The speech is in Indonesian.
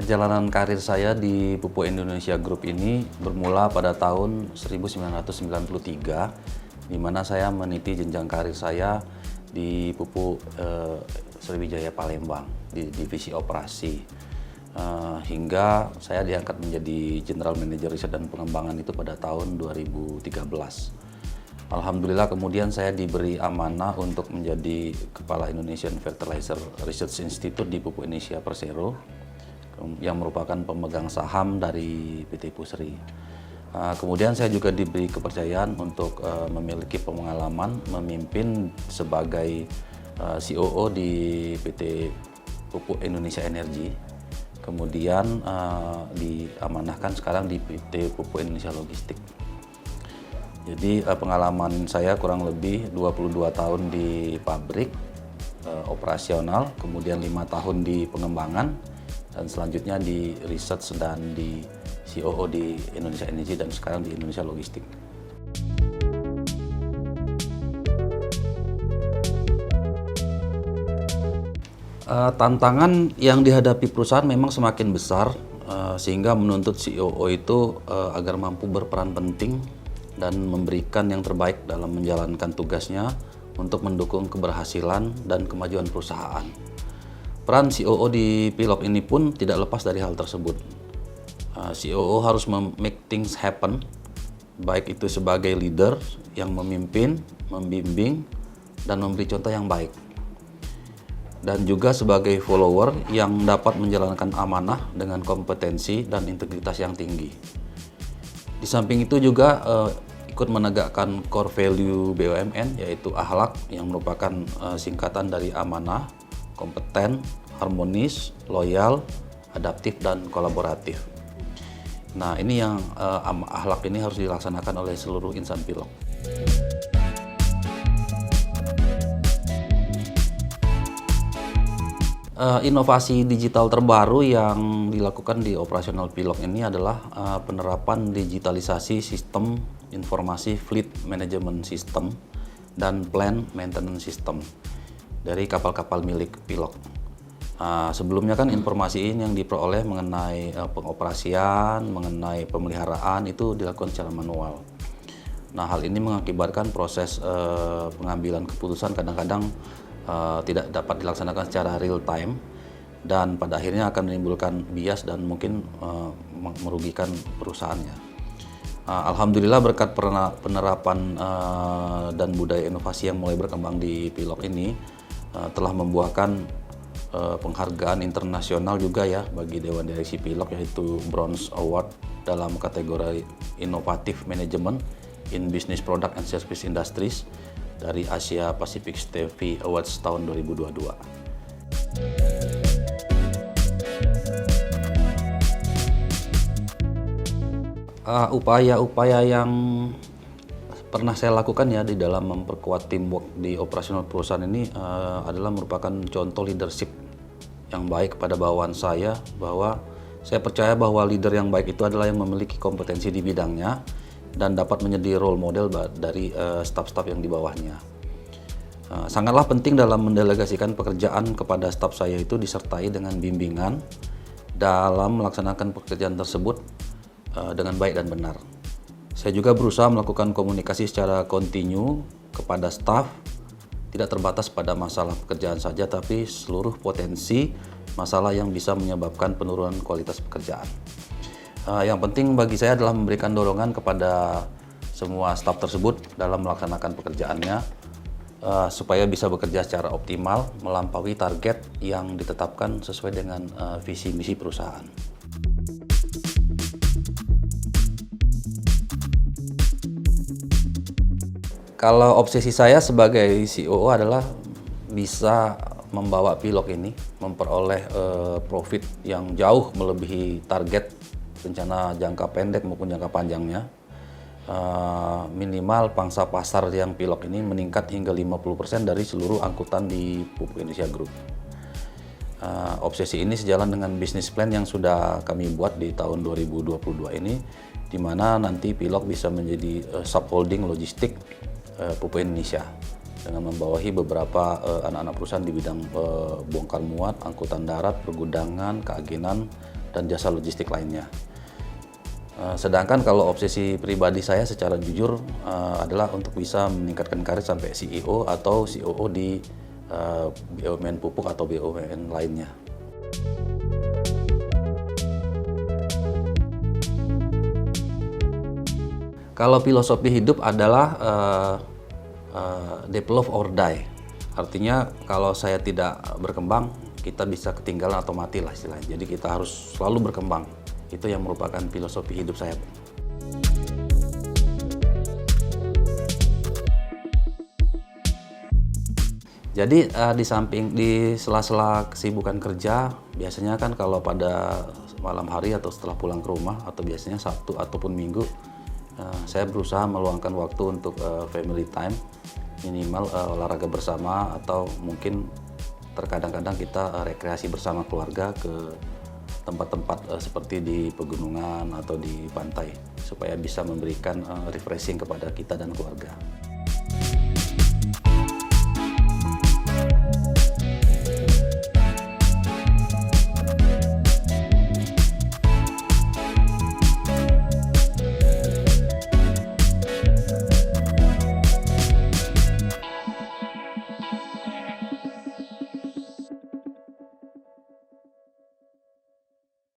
Perjalanan karir saya di Pupuk Indonesia Group ini bermula pada tahun 1993, di mana saya meniti jenjang karir saya di Pupuk Sriwijaya Palembang, di divisi operasi. Hingga saya diangkat menjadi General Manager Riset dan Pengembangan itu pada tahun 2013. Alhamdulillah kemudian saya diberi amanah untuk menjadi Kepala Indonesian Fertilizer Research Institute di Pupuk Indonesia Persero, yang merupakan pemegang saham dari PT Pusri. Kemudian saya juga diberi kepercayaan untuk memiliki pengalaman memimpin sebagai COO di PT Pupuk Indonesia Energi. Kemudian diamanahkan sekarang di PT Pupuk Indonesia Logistik. Jadi pengalaman saya kurang lebih 22 tahun di pabrik operasional, kemudian 5 tahun di pengembangan, dan selanjutnya di research dan di COO di Indonesia Energi, dan sekarang di Indonesia Logistik. Tantangan yang dihadapi perusahaan memang semakin besar, sehingga menuntut COO itu agar mampu berperan penting dan memberikan yang terbaik dalam menjalankan tugasnya untuk mendukung keberhasilan dan kemajuan perusahaan. Peran COO di Pilog ini pun tidak lepas dari hal tersebut. COO harus make things happen, baik itu sebagai leader yang memimpin, membimbing, dan memberi contoh yang baik. Dan juga sebagai follower yang dapat menjalankan amanah dengan kompetensi dan integritas yang tinggi. Di samping itu juga ikut menegakkan core value BUMN, yaitu akhlak, yang merupakan singkatan dari amanah, kompeten, harmonis, loyal, adaptif, dan kolaboratif. Nah, ini yang akhlak ini harus dilaksanakan oleh seluruh insan Pilog. Inovasi digital terbaru yang dilakukan di operasional Pilog ini adalah penerapan digitalisasi sistem informasi fleet management system dan plan maintenance system dari kapal-kapal milik Pilog. Sebelumnya kan informasi ini yang diperoleh mengenai pengoperasian, mengenai pemeliharaan itu dilakukan secara manual. Nah, hal ini mengakibatkan proses pengambilan keputusan kadang-kadang tidak dapat dilaksanakan secara real time, dan pada akhirnya akan menimbulkan bias dan mungkin merugikan perusahaannya. Alhamdulillah berkat penerapan dan budaya inovasi yang mulai berkembang di Pilog ini telah membuahkan penghargaan internasional juga ya bagi Dewan Direksi Pilog, yaitu Bronze Award dalam kategori Inovatif Management in Business Product and Service Industries dari Asia Pacific Stevie Awards tahun 2022. Upaya-upaya yang pernah saya lakukan ya di dalam memperkuat teamwork di operasional perusahaan ini adalah merupakan contoh leadership yang baik kepada bawahan saya, bahwa saya percaya bahwa leader yang baik itu adalah yang memiliki kompetensi di bidangnya dan dapat menjadi role model dari staf-staf yang di bawahnya. Sangatlah penting dalam mendelegasikan pekerjaan kepada staf saya itu disertai dengan bimbingan dalam melaksanakan pekerjaan tersebut dengan baik dan benar. Saya juga berusaha melakukan komunikasi secara kontinu kepada staf, tidak terbatas pada masalah pekerjaan saja, tapi seluruh potensi masalah yang bisa menyebabkan penurunan kualitas pekerjaan. Yang penting bagi saya adalah memberikan dorongan kepada semua staf tersebut dalam melaksanakan pekerjaannya, supaya bisa bekerja secara optimal, melampaui target yang ditetapkan sesuai dengan visi misi perusahaan. Kalau obsesi saya sebagai COO adalah bisa membawa Pilog ini memperoleh profit yang jauh melebihi target rencana jangka pendek maupun jangka panjangnya. Minimal pangsa pasar yang Pilok ini meningkat hingga 50% dari seluruh angkutan di Pupuk Indonesia Group. Obsesi ini sejalan dengan bisnis plan yang sudah kami buat di tahun 2022 ini, di mana nanti Pilok bisa menjadi subholding logistik Pupuk Indonesia dengan membawahi beberapa anak-anak perusahaan di bidang bongkar muat, angkutan darat, pergudangan, keagenan, dan jasa logistik lainnya. Sedangkan kalau obsesi pribadi saya secara jujur adalah untuk bisa meningkatkan karir sampai CEO atau COO di BUMN pupuk atau BUMN lainnya. Kalau filosofi hidup adalah develop or die. Artinya kalau saya tidak berkembang, kita bisa ketinggalan atau mati lah istilahnya. Jadi kita harus selalu berkembang. Itu yang merupakan filosofi hidup saya. Jadi di sela-sela kesibukan kerja, biasanya kan kalau pada malam hari atau setelah pulang ke rumah atau biasanya Sabtu ataupun Minggu, saya berusaha meluangkan waktu untuk family time, minimal olahraga bersama atau mungkin terkadang-kadang kita rekreasi bersama keluarga ke tempat-tempat seperti di pegunungan atau di pantai supaya bisa memberikan refreshing kepada kita dan keluarga.